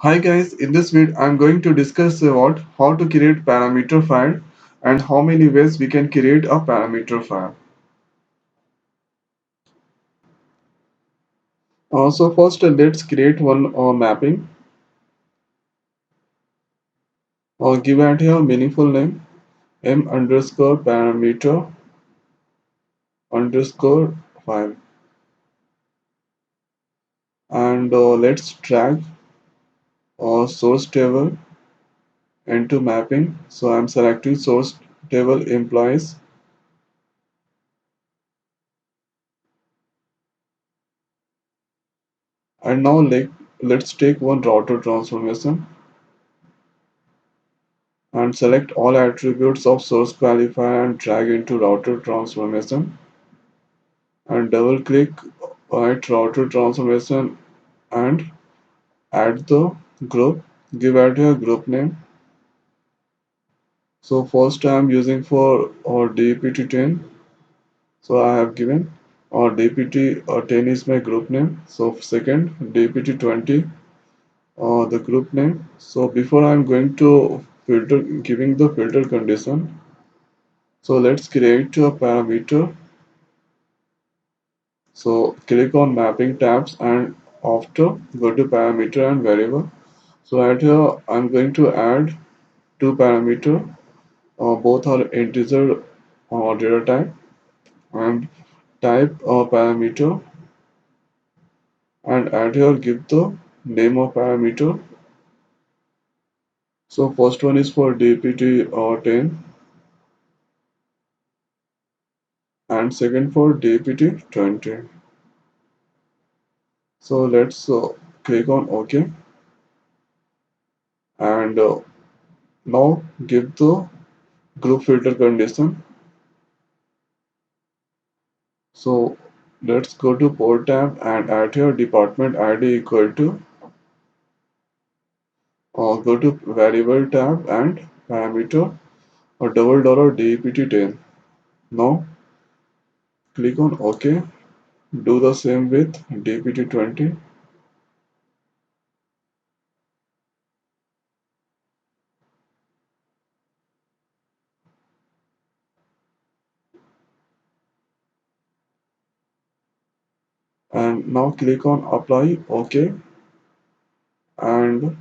Hi guys, in this video I'm going to discuss about how to create parameter file and how many ways we can create a parameter file. So first let's create one mapping or give it a meaningful name m underscore parameter underscore file and let's drag source table into mapping. So I'm selecting source table employees and now let's take one router transformation and select all attributes of source qualifier and drag into router transformation and double click at router transformation and add the group. Give it a group name. So first I am using for DPT10, so I have given DPT10 is my group name. So second DPT20 the group name. So before I am going to filter, giving the filter condition, so let's create a parameter. So click on mapping tabs and after go to parameter and variable. So at here I'm going to add two parameter. Both are integer data type and type parameter and at here give the name of parameter. So first one is for DPT 10 and second for DPT 20. So let's click on OK and now give the group filter condition. So let's go to port tab and add here department ID equal to go to variable tab and parameter or double dollar DPT10. Now click on OK. Do the same with DPT20 and now click on apply OK and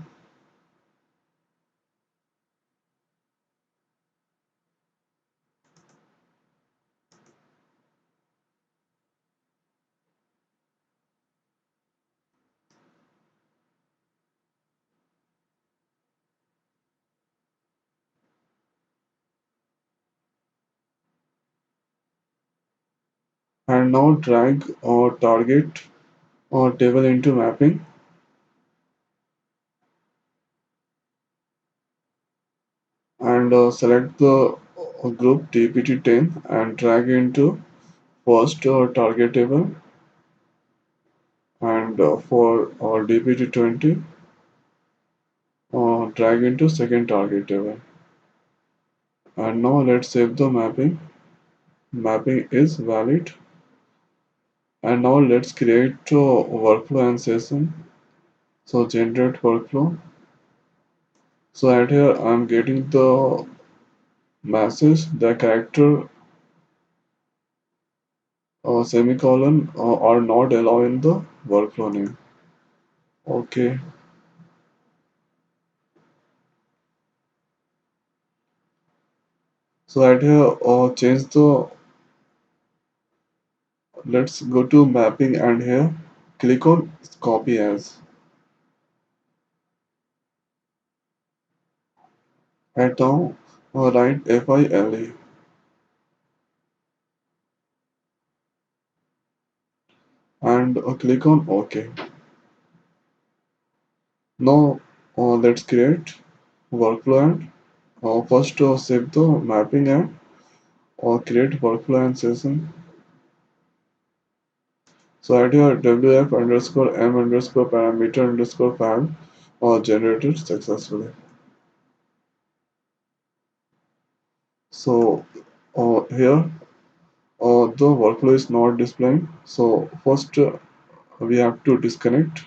now drag or target or table into mapping and select the group DPT10 and drag into first target table and for DPT20 drag into second target table. And now let's save the mapping. Mapping is valid. And now let's create a workflow and session. So generate workflow. So at here I'm getting the message, the character semicolon are not allowed in the workflow name. Okay. So at here change the, let's go to mapping and here click on copy as. And now write FILE and click on OK. Now let's create workflow and first save the mapping and create workflow and session. So add your WF underscore M underscore parameter underscore file generated successfully. So here the workflow is not displaying. So first we have to disconnect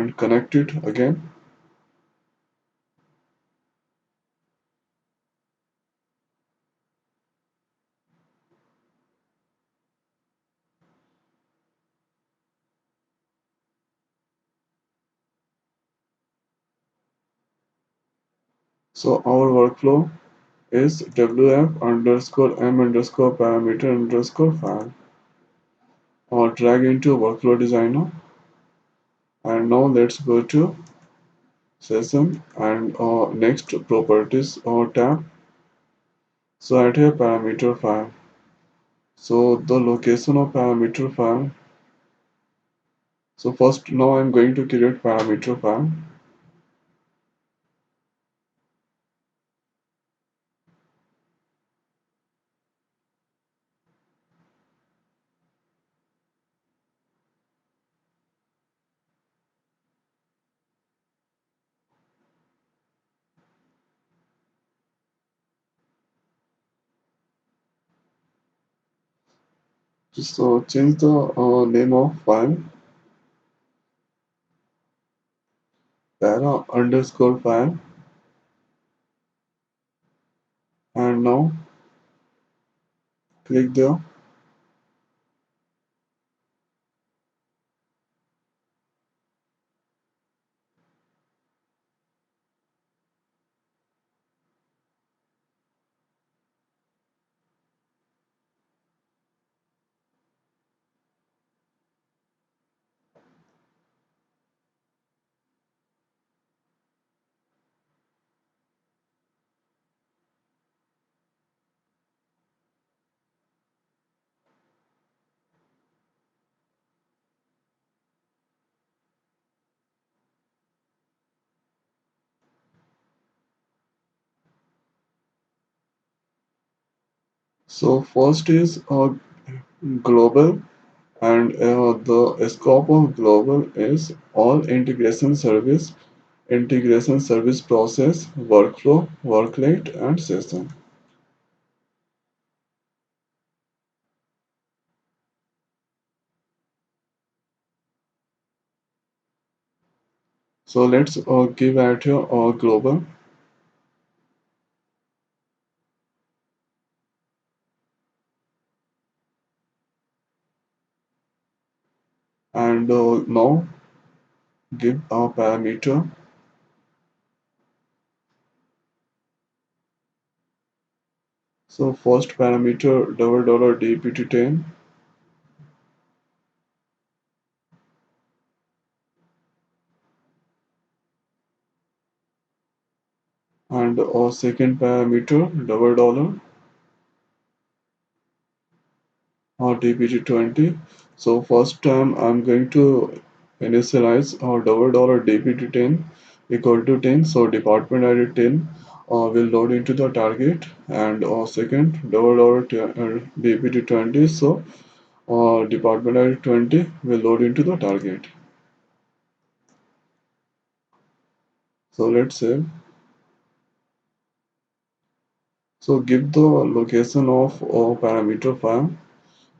and connect it again. So our workflow is wf underscore m underscore parameter underscore file or drag into workflow designer. And now let's go to session and next properties or tab. So add here parameter file. So the location of parameter file. So first now I'm going to create parameter file. So change the name of file para underscore file and now click there. So first is global and the scope of global is all integration service process, workflow, worklet and session. So let's give at here global and now give a parameter. So first parameter $$ dpt10 and second parameter $$ or dpt20. So first time I'm going to initialize $$ dpt10 equal to 10. So department ID 10 will load into the target and second dpt20. So department ID 20 will load into the target. So let's save. So give the location of parameter file.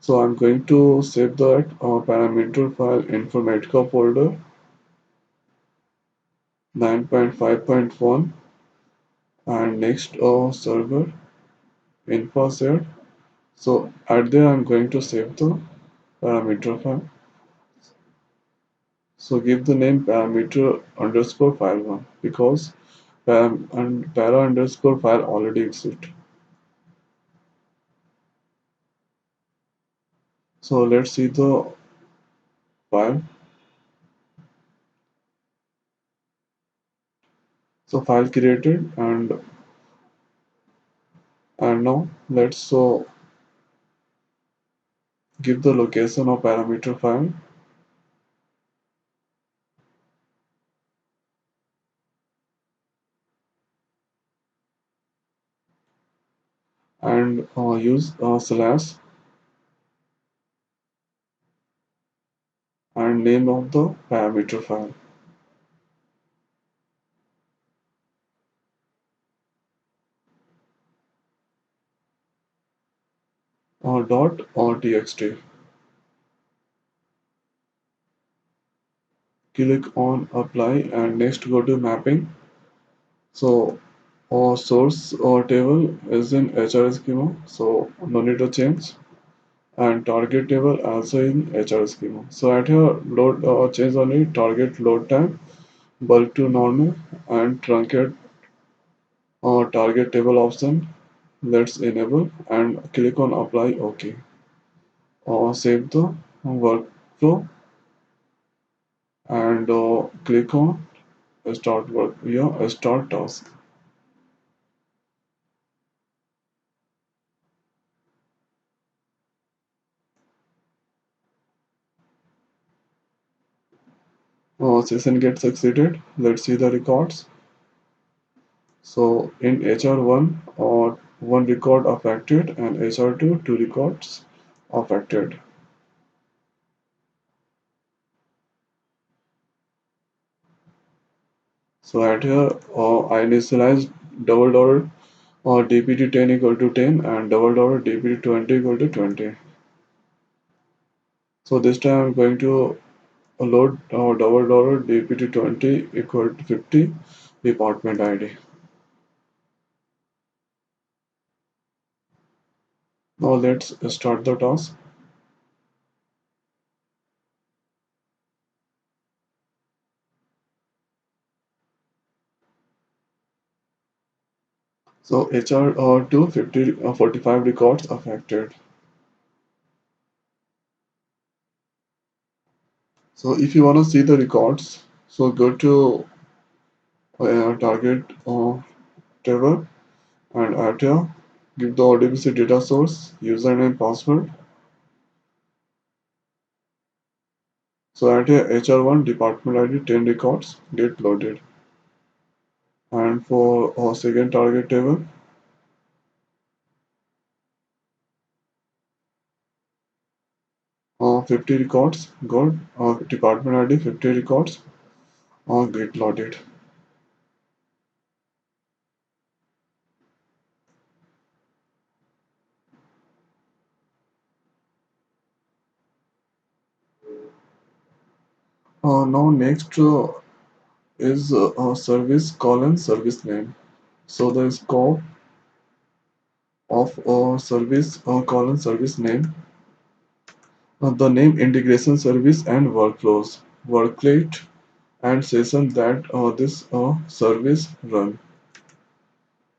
So I'm going to save that parameter file Informatica folder 9.5.1 and next server info set. So at there I'm going to save the parameter file. So give the name parameter underscore file one because param and para underscore file already exists. So let's see the file. So file created and now let's give the location of parameter file and use slash and name of the parameter file dot or txt. Click on apply and next go to mapping. So our source or table is in HR schema, so no need to change. And target table also in HR schema. So at here load change only target load time, bulk to normal, and truncate target table option. Let's enable and click on apply OK. Save the workflow and click on start work. Yeah, start task. Session gets succeeded. Let's see the records. So in HR1, one record affected, and HR2, two records affected. So at here, I initialized double dollar DPT10 equal to 10 and double dollar DPT20 equal to 20. So this time I'm going to load double dollar DPT20 equal to 50 department ID. Now let's start the task. So HR 250 45 records affected. So if you want to see the records, so go to target table and at here give the ODBC data source, username, password. So at here HR1 department ID 10 records get loaded. And for our second target table, 50 records got department ID 50 records get loaded. Now next is service colon service name. So the scope of service colon service name, the name integration service and workflows, worklet and session that this service run.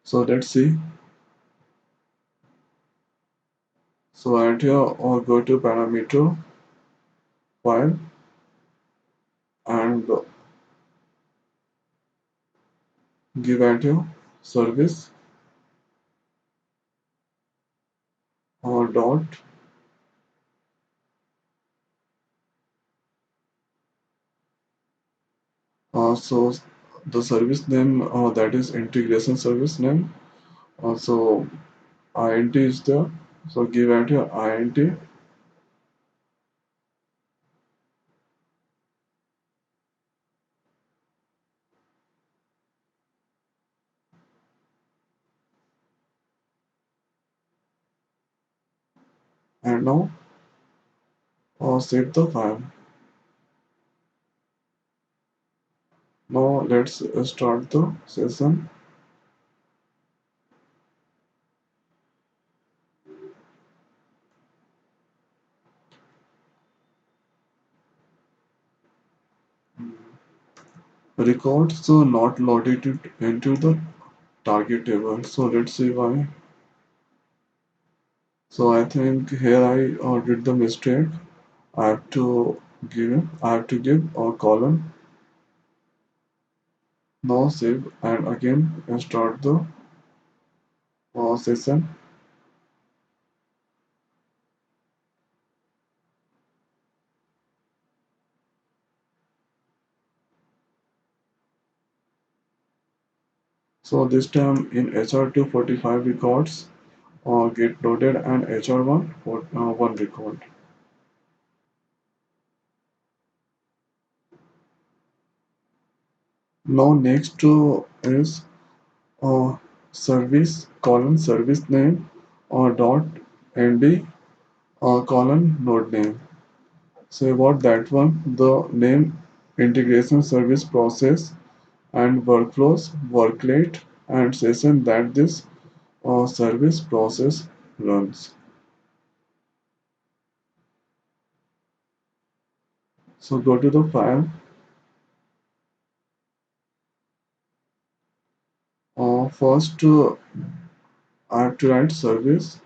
So let's see. So at here go to parameter file and give at here service or dot. So the service name that is integration service name. So int is there. So give at here int and now save the file. Now let's start the session. Records so not loaded into the target table. So let's see why. So I think here I did the mistake. I have to give a column. Now save and again start the session. So this time in HR2 45 records get loaded and HR1 for one record. Now next is service colon service name or dot nd colon node name. So about that one, the name integration service process and workflows, worklet, and session that this service process runs. So go to the file, first I have to write service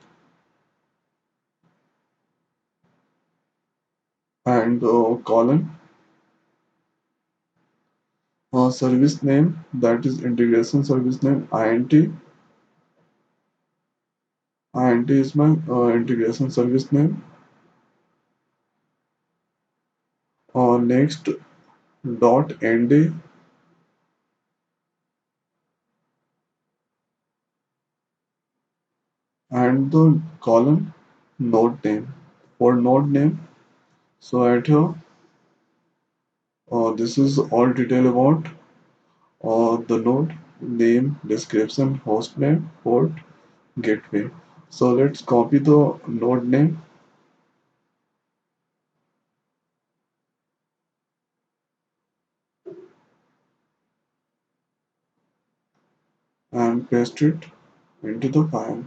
and colon, service name, that is integration service name, int is my integration service name, next dot nd and the column node name. For node name, so at here, this is all detail about the node name, description, host name, port, gateway. So let's copy the node name and paste it into the file.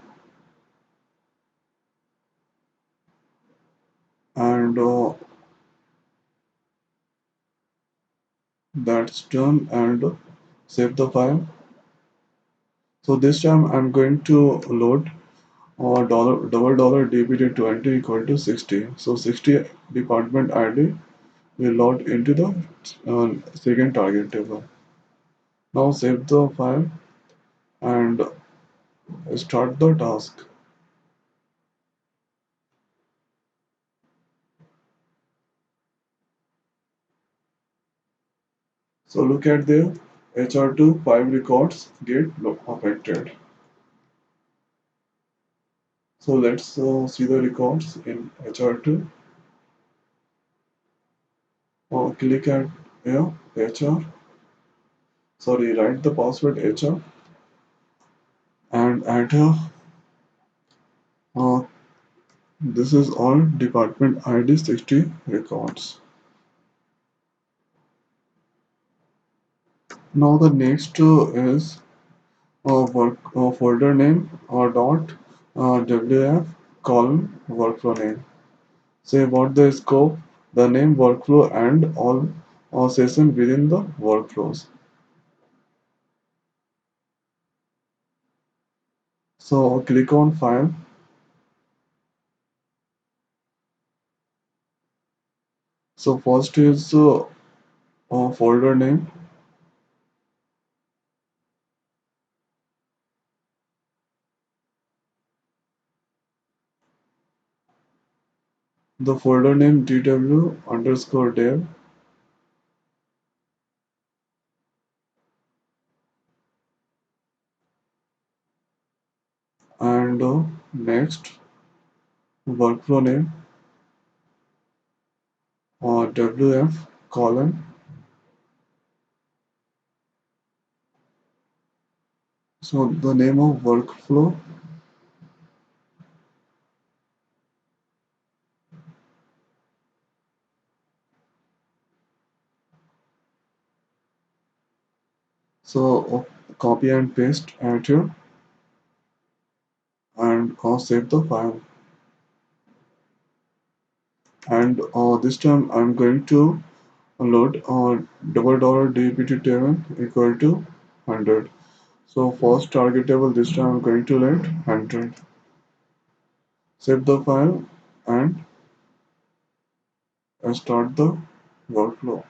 And that's done and save the file. So this time I'm going to load $dbt20 equal to 60. So 60 department ID will load into the second target table. Now save the file and start the task. So look at the HR2 5 records get affected. So let's see the records in HR2. Click at here, HR. Sorry, write the password HR and enter. Uh, this is all department ID 60 records. Now the next is work folder name or dot wf column workflow name. Say about the scope, the name workflow and all session within the workflows. So click on file. So first is folder name. The folder name dw underscore dev and next workflow name or wf colon. So the name of workflow. So copy and paste at here and save the file. And this time I'm going to load $dbt7 equal to 100. So first target table this time I'm going to let 100. Save the file and start the workflow.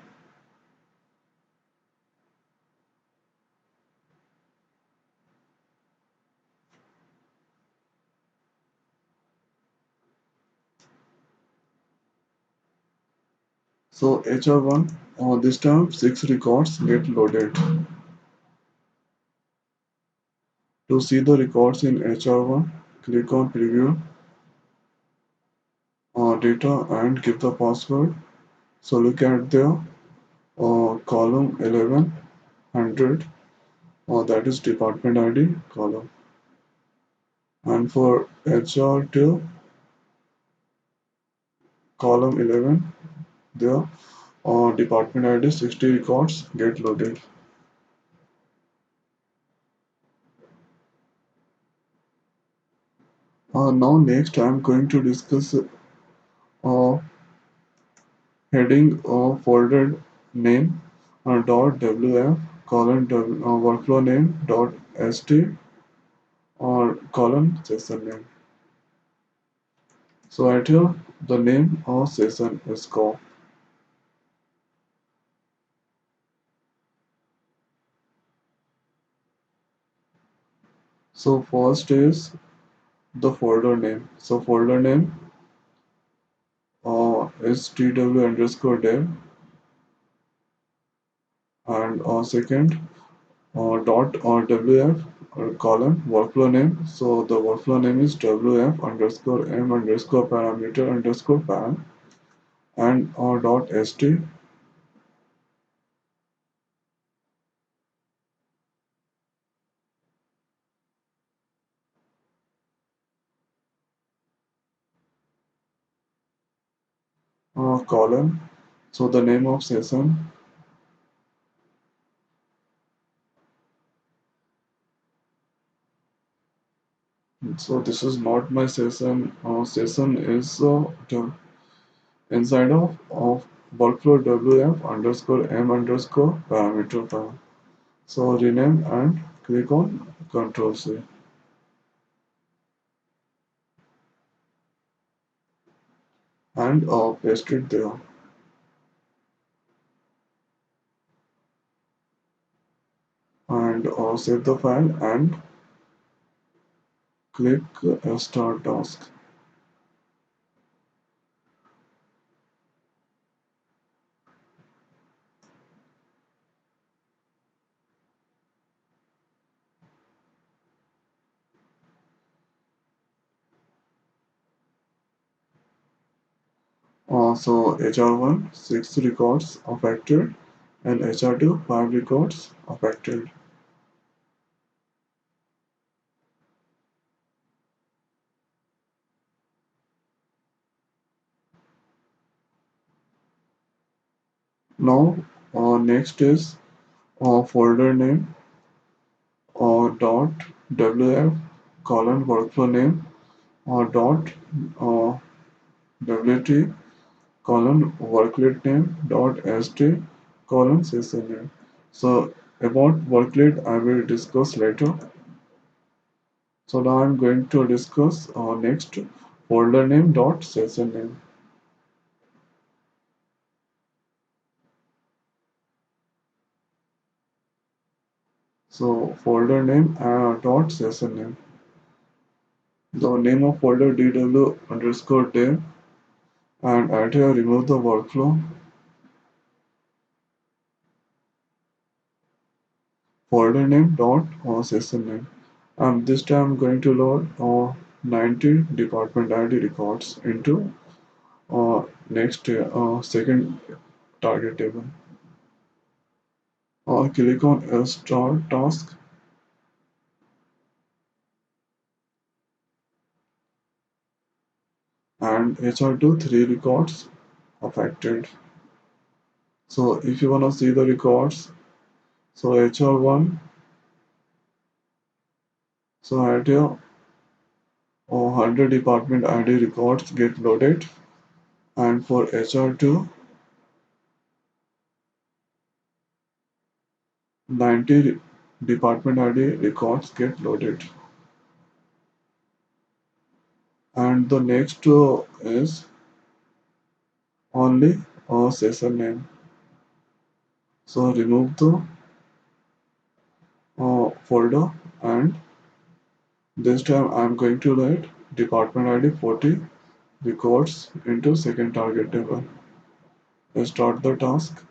So HR1, this time 6 records get loaded. To see the records in HR1, click on preview data and give the password. So look at the column 1100, that is department ID column. And for HR2, column 11, there department ID 60 records get loaded. Now next I'm going to discuss heading folder name dot wf colon workflow name dot st or colon session name. So right here the name of session is called. So first is the folder name. So folder name is tw underscore dev and second dot or wf or column workflow name. So the workflow name is wf underscore m underscore parameter underscore param and dot st column. So the name of session. So this is not my session. Session is inside of workflow wf underscore m underscore parameter param. So rename and click on Control C and paste it there and save the file and click Start Task. So HR1 6 records affected and HR2 5 records affected. Now next is folder name dot wf colon workflow name dot uh, wt colon worklet name dot st colon session name. So about worklet I will discuss later. So now I'm going to discuss next folder name dot session name. So folder name dot session name. The name of folder dw underscore dev and at here remove the workflow. Folder name dot session name. This time I'm going to load 90 department ID records into next second target table. Click on start task and HR2 3 records affected. So if you wanna see the records, so HR1, so at here 100 department ID records get loaded and for HR2 90 department ID records get loaded. And the next is only a session name. So remove the folder and this time I'm going to write department ID 40 records into second target table. Let's start the task.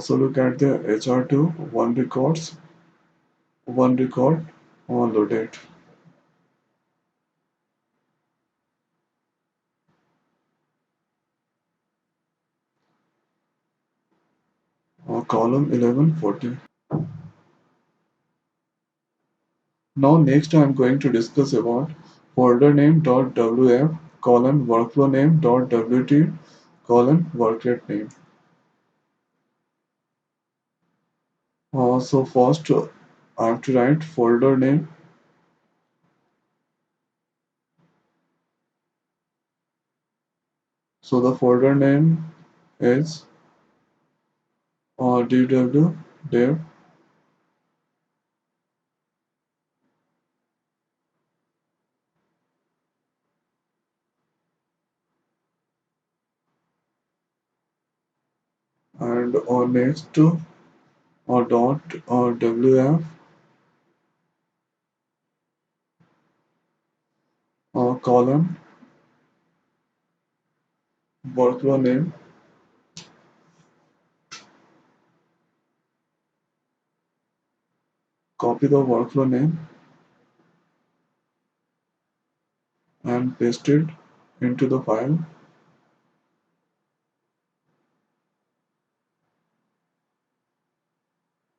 So look at the HR2 one record loaded. Column 1140. Now next I'm going to discuss about folder name dot wf colon workflow name dot wt colon worklet name. So first I have to write folder name. So the folder name is dw dev and next dot wf column workflow name, copy the workflow name and paste it into the file,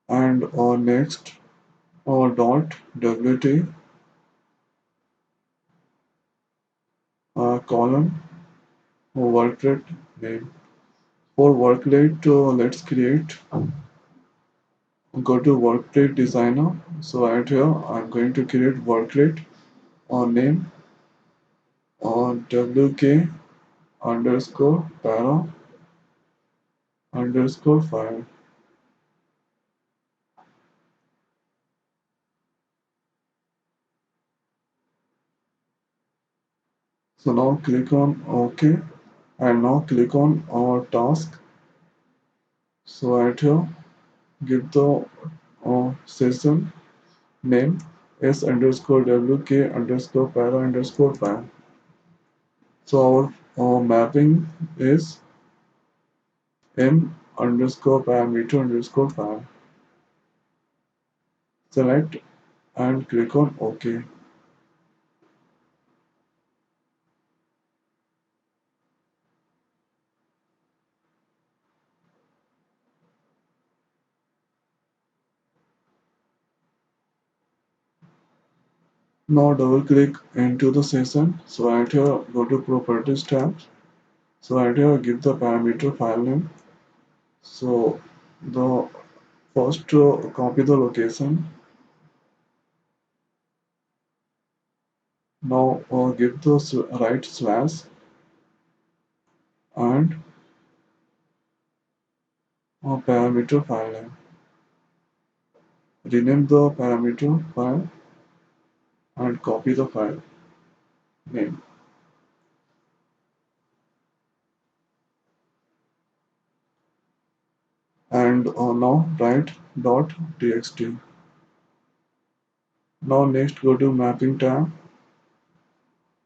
and next dot wt column worklet name. For worklet, let's create, go to worklet designer. So right here I'm going to create worklet name wk underscore para underscore file. So now click on OK and now click on our task. So right here give the session name s underscore wk underscore para underscore file. So our mapping is m underscore parameter underscore file. Select and click on OK. Now double click into the session. So right here go to properties tab. So right here give the parameter file name. So the first copy the location. Now give the right slash and parameter file name. Rename the parameter file and copy the file name. And now write .txt. Now next go to mapping tab.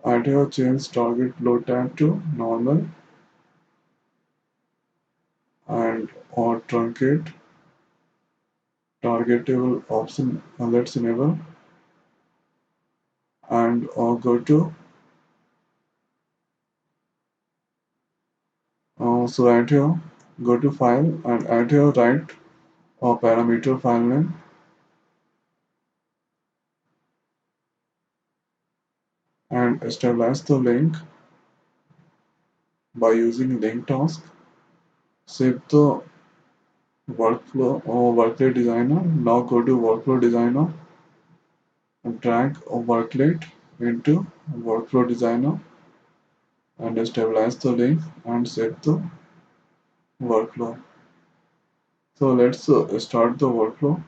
Add here change target load tab to normal and truncate targetable option let's enable and go to so right here go to file and add here write parameter file name and establish the link by using link task. Save the workflow or worklet designer. Now go to workflow designer and drag a worklet into workflow designer and stabilize the link and save the workflow. So let's start the workflow.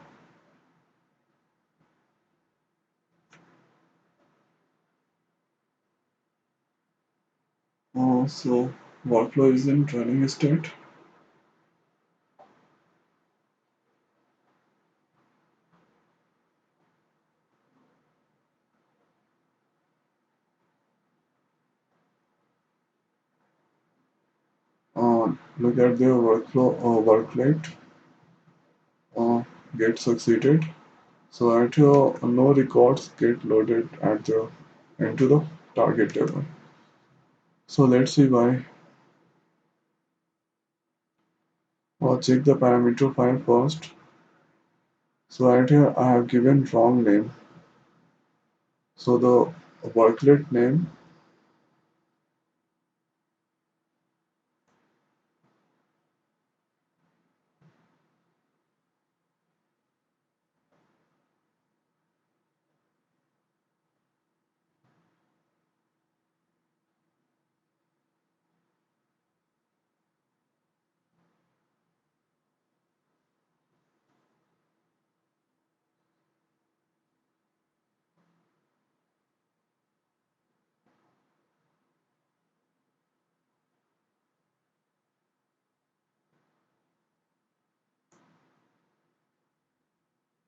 So workflow is in running state. Look at the workflow worklet uh, get succeeded. So at here no records get loaded at the into the target table. So let's see why. Check the parameter file first. So right here I have given wrong name. So the worklet name,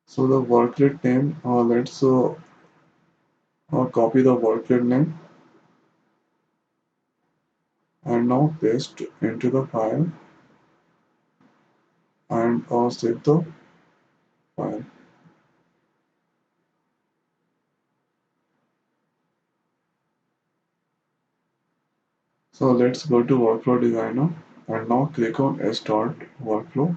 so the worklet name, let's copy the worklet name and now paste into the file and save the file. So let's go to workflow designer and now click on start workflow.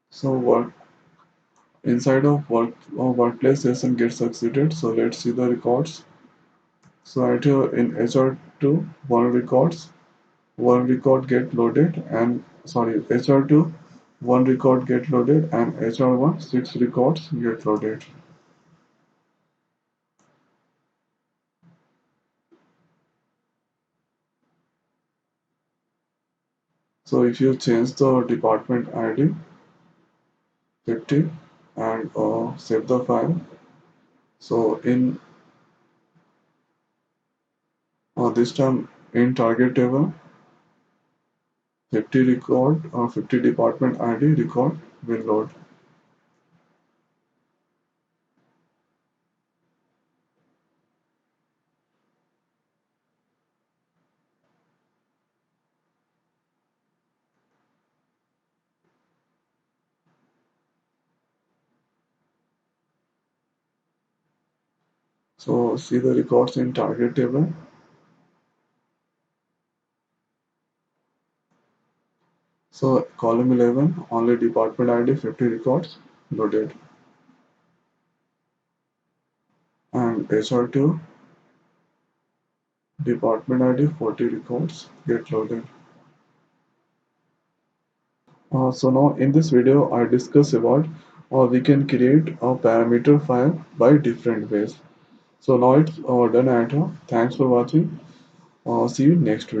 So work inside of workplace session gets succeeded. So let's see the records. So right here in HR2, one record get loaded and sorry, HR2, one record get loaded and HR1, six records get loaded. So if you change the department ID 50 and save the file. So in this time in target table, 50 record or 50 department ID record will load. So see the records in target table. So column 11, only department ID 50 records loaded. And HR2, department ID 40 records get loaded. So now in this video I discuss about we can create a parameter file by different ways. So now it's done at Thanks for watching. See you next video.